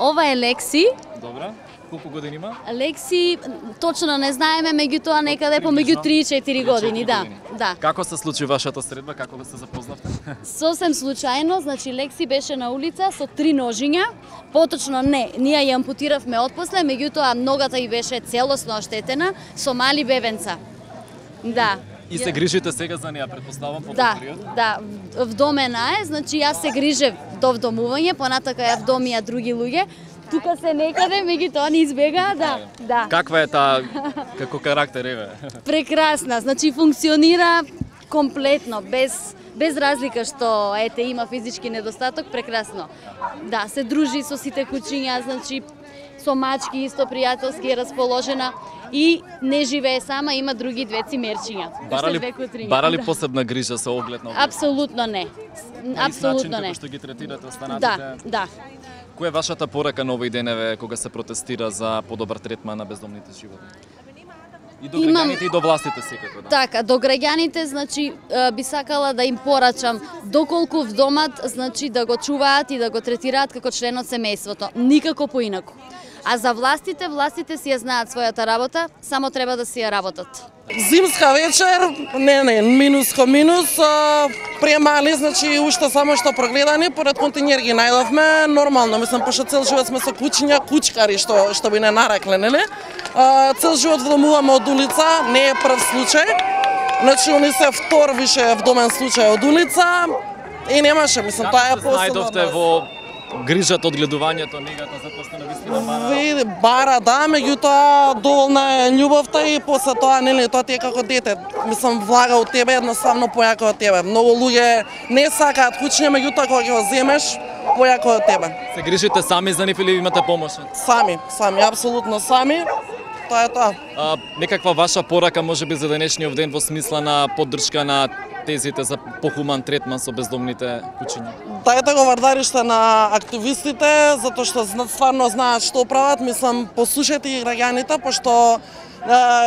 Ова е Лекси. Добра. Колку години има? Лекси, точно не знаеме, меѓутоа некаде помеѓу 3 и 4 години, да. Да. Како се случи вашата средба, како се запознавте? Сосем случајно, значи Лекси беше на улица со 3 ножиња. Поточно не, ние ја ампутиравме отпосле, меѓутоа ногата ѝ беше целосно оштетена со мали бебенца. Да. И се грижите сега за неа, претпоставам, по Да, тој период? да, вдомена е, значи јас се грижев до вдомување, понатака ја вдомија други луѓе. Тука се некаде, меѓутоа ни избега, да. Каква е таа како карактер еве? Прекрасна, значи функционира комплетно, без разлика што ете има физички недостаток, прекрасно. Да, се дружи со сите кучиња, значи со мачки исто пријателски е расположена и не живее сама, има други две цимерчиња. Бара ли посебна грижа со оглед на оглед? Апсолутно не. Апсолутно не. Како што ги третирате останатите? Да. Која е вашата порака на овој деневе кога се протестира за подобар третман на бездомните животни? И до граѓаните и до властите секако, да. Така, до граѓаните, значи би сакала да им порачам доколку в домат, значи да го чуваат и да го третираат како член од семејството, никако поинаку. А за властите си ја знаат својата работа, само треба да си ја работат. Зимска вечер, не, минус, премали, значи уште само што прогледани, поред континер ги најдовме, нормално, мислам, пошто цел живот сме со кучиња, кучкари, што би не нарекле, нели? Цел живот вдомуваме од улица, не е прв случај, значи они се втор више вдомен случај од улица и немаше, мислам, тоа е посебно. Најдовте во грижата, одгледувањето, негата, затоа што навистина бара? Бара, да, меѓутоа доволна е љубовта и после тоа, нели, тоа ти е како дете. Мислам, влага од тебе едноставно појако од тебе. Многу луѓе не сакаат кучиња, меѓутоа кога ќе го земеш, појако од тебе. Се грижите сами за нив или имате помош? Сами, апсолутно сами. Тоа е тоа. Некаква ваша порака можеби за денешниот ден во смисла на поддршка на тезите за похуман третман со бездомните кучиња? Дајте го вардариште на активистите, затоа што стварно знаат што прават. Мислам, послушајте ги граѓаните, пошто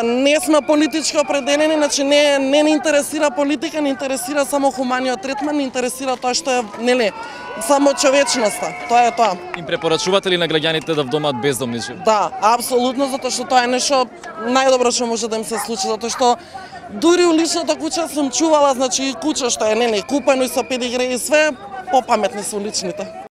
не сме политички определени, значи не ни интересира политика, не интересира само хуманиот третман, не интересира тоа што е, нели, само човечноста. Тоа е тоа. Им препорачувате ли на граѓаните да вдомат бездомни животни? Да, апсолутно, затоа што тоа е нешто најдобро што може да им се случи, затоа што дури у личната куќа сум чувала, значи куќа што е, нели, купено и со педигре и све, попаметни се уличните.